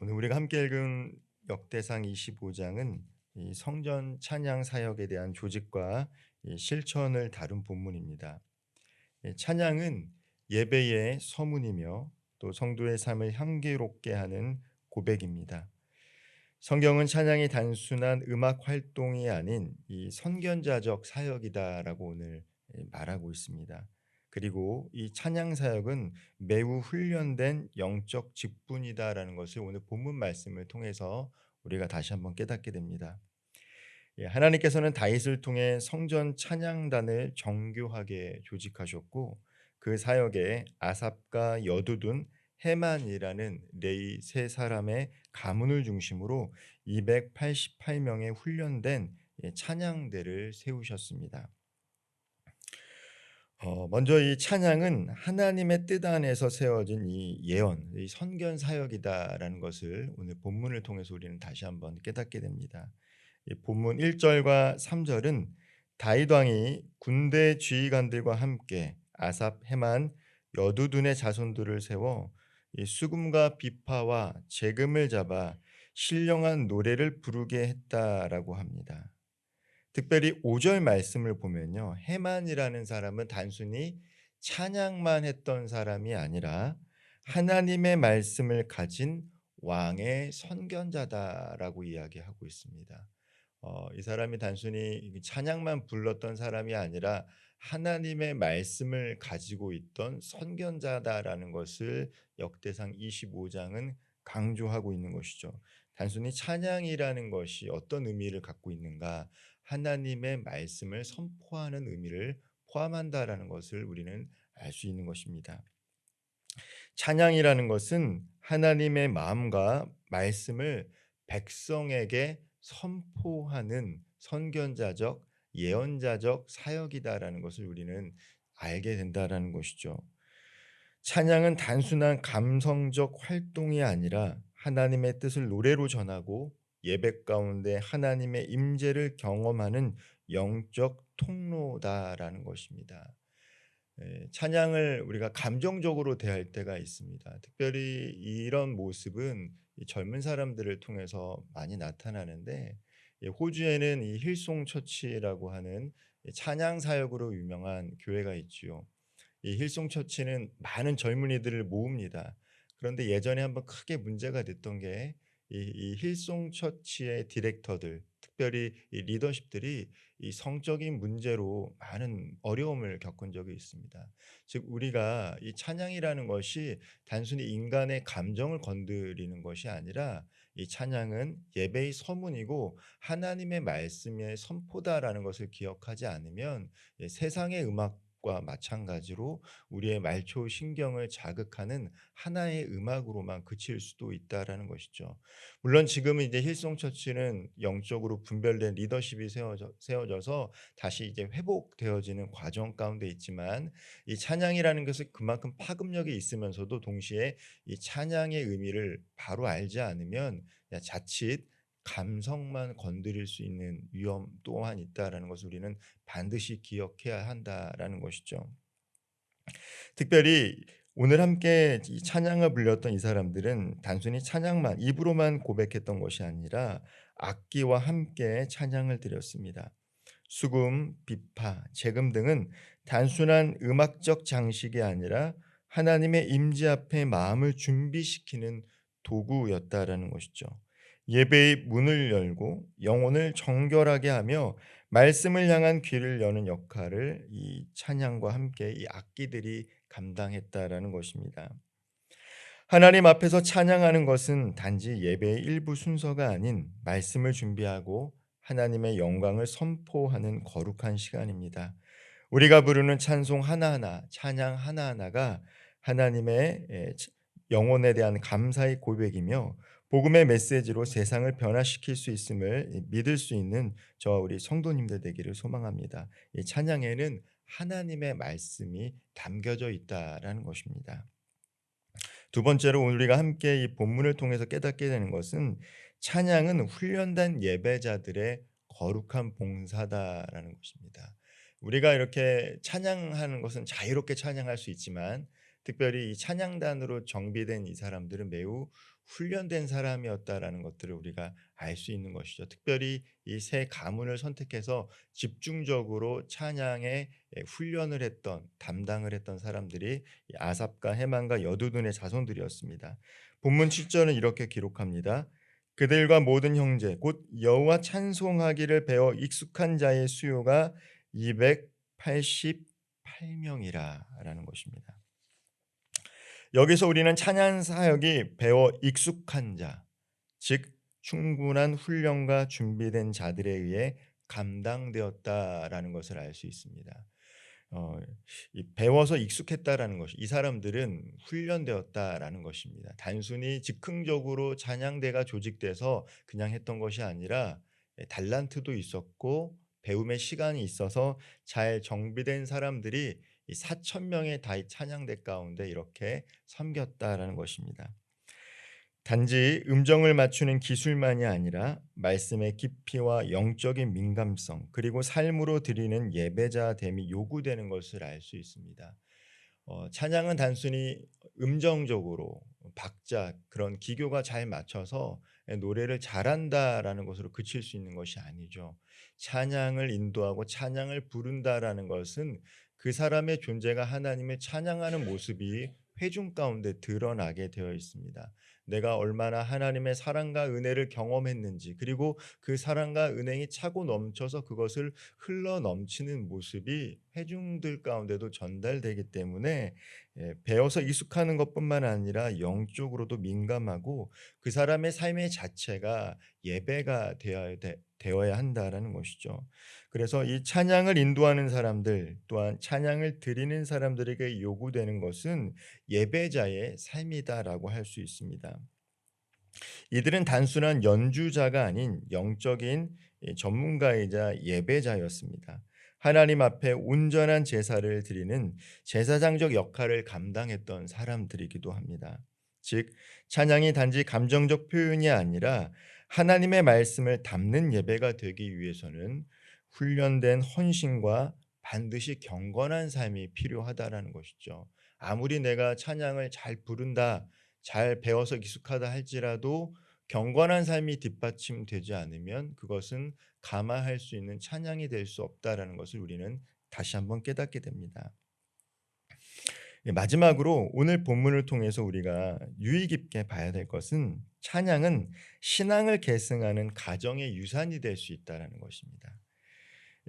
오늘 우리가 함께 읽은 역대상 25장은 이 성전 찬양 사역에 대한 조직과 이 실천을 다룬 본문입니다. 이 찬양은 예배의 서문이며 또 성도의 삶을 향기롭게 하는 고백입니다. 성경은 찬양이 단순한 음악 활동이 아닌 이 선견자적 사역이다라고 오늘 말하고 있습니다. 그리고 이 찬양 사역은 매우 훈련된 영적 직분이다라는 것을 오늘 본문 말씀을 통해서 우리가 다시 한번 깨닫게 됩니다. 하나님께서는 다윗을 통해 성전 찬양단을 정교하게 조직하셨고 그 사역에 아삽과 여두둔, 헤만이라는 레위 세 사람의 가문을 중심으로 288명의 훈련된 찬양대를 세우셨습니다. 먼저 이 찬양은 하나님의 뜻 안에서 세워진 이 예언, 이 선견 사역이다라는 것을 오늘 본문을 통해서 우리는 다시 한번 깨닫게 됩니다. 이 본문 1절과 3절은 다윗 왕이 군대 지휘관들과 함께 아삽, 헤만, 여두둔의 자손들을 세워 이 수금과 비파와 재금을 잡아 신령한 노래를 부르게 했다라고 합니다. 특별히 5절 말씀을 보면요. 헤만이라는 사람은 단순히 찬양만 했던 사람이 아니라 하나님의 말씀을 가진 왕의 선견자다라고 이야기하고 있습니다. 이 사람이 단순히 찬양만 불렀던 사람이 아니라 하나님의 말씀을 가지고 있던 선견자다라는 것을 역대상 25장은 강조하고 있는 것이죠. 단순히 찬양이라는 것이 어떤 의미를 갖고 있는가? 하나님의 말씀을 선포하는 의미를 포함한다라는 것을 우리는 알 수 있는 것입니다. 찬양이라는 것은 하나님의 마음과 말씀을 백성에게 선포하는 선견자적 예언자적 사역이다라는 것을 우리는 알게 된다라는 것이죠. 찬양은 단순한 감성적 활동이 아니라 하나님의 뜻을 노래로 전하고 예배 가운데 하나님의 임재를 경험하는 영적 통로다라는 것입니다. 찬양을 우리가 감정적으로 대할 때가 있습니다. 특별히 이런 모습은 이 젊은 사람들을 통해서 많이 나타나는데 호주에는 이 힐송 처치라고 하는 찬양 사역으로 유명한 교회가 있지요. 이 힐송 처치는 많은 젊은이들을 모읍니다. 그런데 예전에 한번 크게 문제가 됐던 게 이 힐송 처치의 디렉터들, 특별히 이 리더십들이 이 성적인 문제로 많은 어려움을 겪은 적이 있습니다. 즉 우리가 이 찬양이라는 것이 단순히 인간의 감정을 건드리는 것이 아니라 이 찬양은 예배의 서문이고 하나님의 말씀의 선포다라는 것을 기억하지 않으면 세상의 음악과 마찬가지로 우리의 말초 신경을 자극하는 하나의 음악으로만 그칠 수도 있다라는 것이죠. 물론 지금은 이제 힐송 처치는 영적으로 분별된 리더십이 세워져서 다시 이제 회복되어지는 과정 가운데 있지만 이 찬양이라는 것은 그만큼 파급력이 있으면서도 동시에 이 찬양의 의미를 바로 알지 않으면 자칫 감성만 건드릴 수 있는 위험 또한 있다라는 것을 우리는 반드시 기억해야 한다라는 것이죠. 특별히 오늘 함께 이 찬양을 불렸던 이 사람들은 단순히 찬양만 입으로만 고백했던 것이 아니라 악기와 함께 찬양을 드렸습니다. 수금, 비파, 재금 등은 단순한 음악적 장식이 아니라 하나님의 임재 앞에 마음을 준비시키는 도구였다라는 것이죠. 예배의 문을 열고 영혼을 정결하게 하며 말씀을 향한 귀를 여는 역할을 이 찬양과 함께 이 악기들이 감당했다라는 것입니다. 하나님 앞에서 찬양하는 것은 단지 예배의 일부 순서가 아닌 말씀을 준비하고 하나님의 영광을 선포하는 거룩한 시간입니다. 우리가 부르는 찬송 하나하나, 찬양 하나하나가 하나님의 영혼에 대한 감사의 고백이며 복음의 메시지로 세상을 변화시킬 수 있음을 믿을 수 있는 저와 우리 성도님들 되기를 소망합니다. 이 찬양에는 하나님의 말씀이 담겨져 있다라는 것입니다. 두 번째로 우리가 함께 이 본문을 통해서 깨닫게 되는 것은 찬양은 훈련된 예배자들의 거룩한 봉사다라는 것입니다. 우리가 이렇게 찬양하는 것은 자유롭게 찬양할 수 있지만 특별히 이 찬양단으로 정비된 이 사람들은 매우 훈련된 사람이었다라는 것들을 우리가 알 수 있는 것이죠. 특별히 이 세 가문을 선택해서 집중적으로 찬양에 훈련을 했던 담당을 했던 사람들이 이 아삽과 헤만과 여두둔의 자손들이었습니다. 본문 7절은 이렇게 기록합니다. 그들과 모든 형제 곧 여호와 찬송하기를 배워 익숙한 자의 수요가 288명이라라는 것입니다. 여기서 우리는 찬양 사역이 배워 익숙한 자, 즉 충분한 훈련과 준비된 자들에 의해 감당되었다라는 것을 알 수 있습니다. 어, 이 배워서 익숙했다라는 것이 이 사람들은 훈련되었다라는 것입니다. 단순히 즉흥적으로 찬양대가 조직돼서 그냥 했던 것이 아니라 달란트도 있었고 배움의 시간이 있어서 잘 정비된 사람들이 이 4천 명의 다이 찬양대 가운데 이렇게 섬겼다라는 것입니다. 단지 음정을 맞추는 기술만이 아니라 말씀의 깊이와 영적인 민감성 그리고 삶으로 드리는 예배자됨이 요구되는 것을 알 수 있습니다. 찬양은 단순히 음정적으로 박자 그런 기교가 잘 맞춰서 노래를 잘한다라는 것으로 그칠 수 있는 것이 아니죠. 찬양을 인도하고 찬양을 부른다라는 것은 그 사람의 존재가 하나님을 찬양하는 모습이 회중 가운데 드러나게 되어 있습니다. 내가 얼마나 하나님의 사랑과 은혜를 경험했는지 그리고 그 사랑과 은행이 차고 넘쳐서 그것을 흘러 넘치는 모습이 회중들 가운데도 전달되기 때문에 배워서 익숙하는 것뿐만 아니라 영적으로도 민감하고 그 사람의 삶의 자체가 예배가 되어야 한다라는 것이죠. 그래서 이 찬양을 인도하는 사람들 또한 찬양을 드리는 사람들에게 요구되는 것은 예배자의 삶이다라고 할 수 있습니다. 이들은 단순한 연주자가 아닌 영적인 전문가이자 예배자였습니다. 하나님 앞에 온전한 제사를 드리는 제사장적 역할을 감당했던 사람들이기도 합니다. 즉 찬양이 단지 감정적 표현이 아니라 하나님의 말씀을 담는 예배가 되기 위해서는 훈련된 헌신과 반드시 경건한 삶이 필요하다라는 것이죠. 아무리 내가 찬양을 잘 부른다, 잘 배워서 익숙하다 할지라도 경건한 삶이 뒷받침되지 않으면 그것은 감화할 수 있는 찬양이 될 수 없다라는 것을 우리는 다시 한번 깨닫게 됩니다. 마지막으로 오늘 본문을 통해서 우리가 유의 깊게 봐야 될 것은 찬양은 신앙을 계승하는 가정의 유산이 될 수 있다라는 것입니다.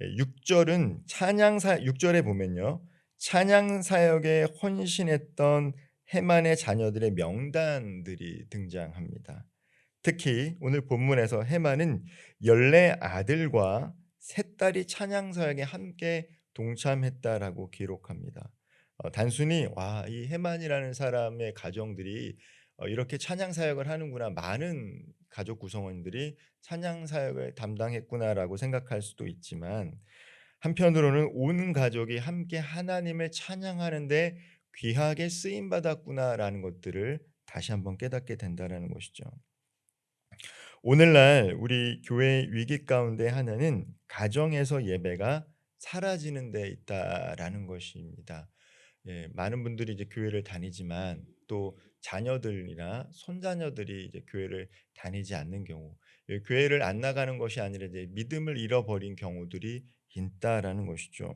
6절은 찬양사 6절에 보면요. 찬양 사역에 헌신했던 해만의 자녀들의 명단들이 등장합니다. 특히 오늘 본문에서 해만은 14 아들과 세 딸이 찬양 사역에 함께 동참했다라고 기록합니다. 단순히 와, 이 해만이라는 사람의 가정들이 이렇게 찬양 사역을 하는구나. 많은 가족 구성원들이 찬양 사역을 담당했구나라고 생각할 수도 있지만 한편으로는 온 가족이 함께 하나님을 찬양하는데 귀하게 쓰임 받았구나라는 것들을 다시 한번 깨닫게 된다라는 것이죠. 오늘날 우리 교회 위기 가운데 하나는 가정에서 예배가 사라지는 데 있다라는 것입니다. 많은 분들이 이제 교회를 다니지만 또 자녀들이나 손자녀들이 이제 교회를 다니지 않는 경우, 교회를 안 나가는 것이 아니라 이제 믿음을 잃어버린 경우들이 있다라는 것이죠.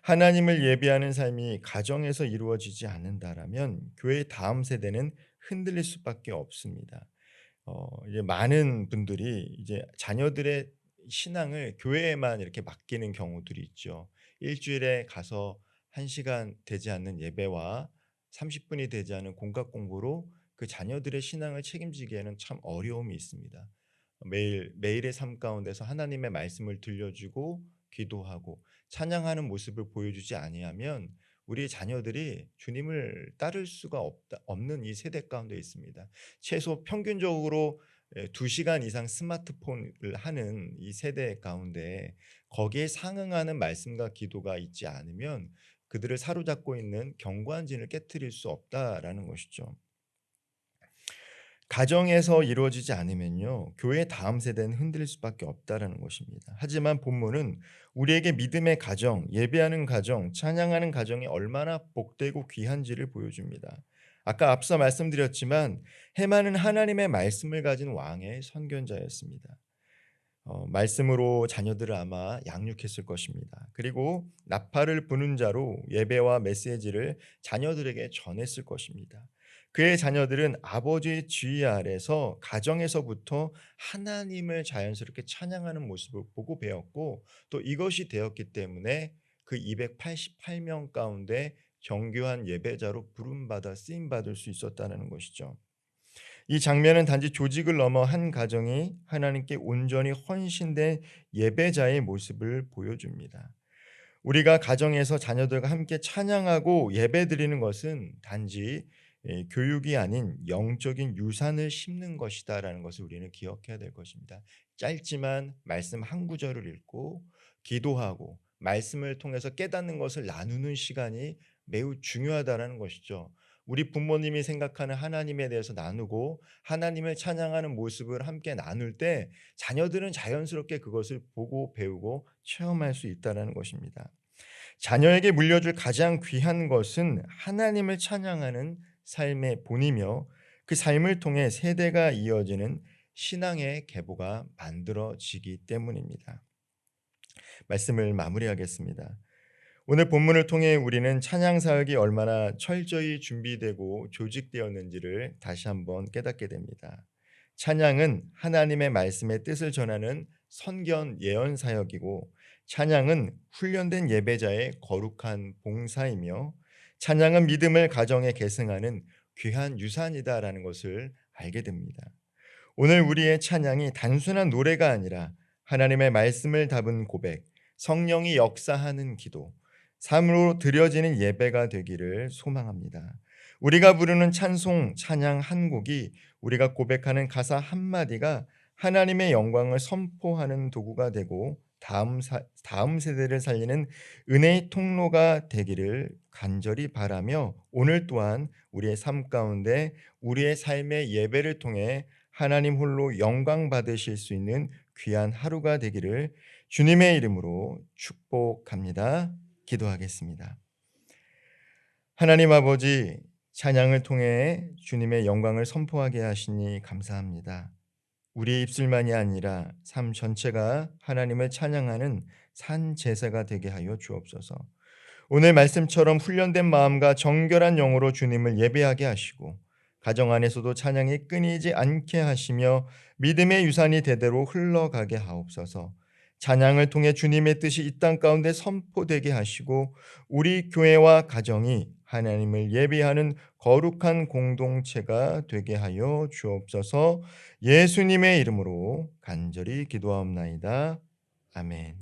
하나님을 예배하는 삶이 가정에서 이루어지지 않는다라면 교회의 다음 세대는 흔들릴 수밖에 없습니다. 이제 많은 분들이 이제 자녀들의 신앙을 교회에만 이렇게 맡기는 경우들이 있죠. 일주일에 가서 1시간 되지 않는 예배와 30분이 되지 않은 공각 공부로 그 자녀들의 신앙을 책임지기에는 참 어려움이 있습니다. 매일의 삶 가운데서 하나님의 말씀을 들려주고 기도하고 찬양하는 모습을 보여주지 아니하면 우리 자녀들이 주님을 따를 수가 없는 이 세대 가운데 있습니다. 최소 평균적으로 2시간 이상 스마트폰을 하는 이 세대 가운데 거기에 상응하는 말씀과 기도가 있지 않으면 그들을 사로잡고 있는 견고한 진을 깨트릴 수 없다라는 것이죠. 가정에서 이루어지지 않으면요, 교회 다음 세대는 흔들릴 수밖에 없다라는 것입니다. 하지만 본문은 우리에게 믿음의 가정, 예배하는 가정, 찬양하는 가정이 얼마나 복되고 귀한지를 보여줍니다. 아까 앞서 말씀드렸지만 해만은 하나님의 말씀을 가진 왕의 선견자였습니다. 말씀으로 자녀들을 아마 양육했을 것입니다. 그리고 나팔을 부는 자로 예배와 메시지를 자녀들에게 전했을 것입니다. 그의 자녀들은 아버지의 지휘 아래서 가정에서부터 하나님을 자연스럽게 찬양하는 모습을 보고 배웠고, 또 이것이 되었기 때문에 그 288명 가운데 정교한 예배자로 부름받아 쓰임받을 수 있었다는 것이죠. 이 장면은 단지 조직을 넘어 한 가정이 하나님께 온전히 헌신된 예배자의 모습을 보여줍니다. 우리가 가정에서 자녀들과 함께 찬양하고 예배드리는 것은 단지 교육이 아닌 영적인 유산을 심는 것이다라는 것을 우리는 기억해야 될 것입니다. 짧지만 말씀 한 구절을 읽고 기도하고 말씀을 통해서 깨닫는 것을 나누는 시간이 매우 중요하다라는 것이죠. 우리 부모님이 생각하는 하나님에 대해서 나누고 하나님을 찬양하는 모습을 함께 나눌 때 자녀들은 자연스럽게 그것을 보고 배우고 체험할 수 있다는 것입니다. 자녀에게 물려줄 가장 귀한 것은 하나님을 찬양하는 삶의 본이며, 그 삶을 통해 세대가 이어지는 신앙의 계보가 만들어지기 때문입니다. 말씀을 마무리하겠습니다. 오늘 본문을 통해 우리는 찬양 사역이 얼마나 철저히 준비되고 조직되었는지를 다시 한번 깨닫게 됩니다. 찬양은 하나님의 말씀의 뜻을 전하는 선견 예언 사역이고, 찬양은 훈련된 예배자의 거룩한 봉사이며, 찬양은 믿음을 가정에 계승하는 귀한 유산이다라는 것을 알게 됩니다. 오늘 우리의 찬양이 단순한 노래가 아니라 하나님의 말씀을 담은 고백, 성령이 역사하는 기도, 삶으로 드려지는 예배가 되기를 소망합니다. 우리가 부르는 찬송, 찬양 한 곡이, 우리가 고백하는 가사 한마디가 하나님의 영광을 선포하는 도구가 되고 다음 세대를 살리는 은혜의 통로가 되기를 간절히 바라며, 오늘 또한 우리의 삶 가운데 우리의 삶의 예배를 통해 하나님 홀로 영광 받으실 수 있는 귀한 하루가 되기를 주님의 이름으로 축복합니다. 기도하겠습니다. 하나님 아버지, 찬양을 통해 주님의 영광을 선포하게 하시니 감사합니다. 우리의 입술만이 아니라 삶 전체가 하나님을 찬양하는 산 제사가 되게 하여 주옵소서. 오늘 말씀처럼 훈련된 마음과 정결한 영으로 주님을 예배하게 하시고, 가정 안에서도 찬양이 끊이지 않게 하시며 믿음의 유산이 대대로 흘러가게 하옵소서. 찬양을 통해 주님의 뜻이 이 땅 가운데 선포되게 하시고, 우리 교회와 가정이 하나님을 예배하는 거룩한 공동체가 되게 하여 주옵소서. 예수님의 이름으로 간절히 기도하옵나이다. 아멘.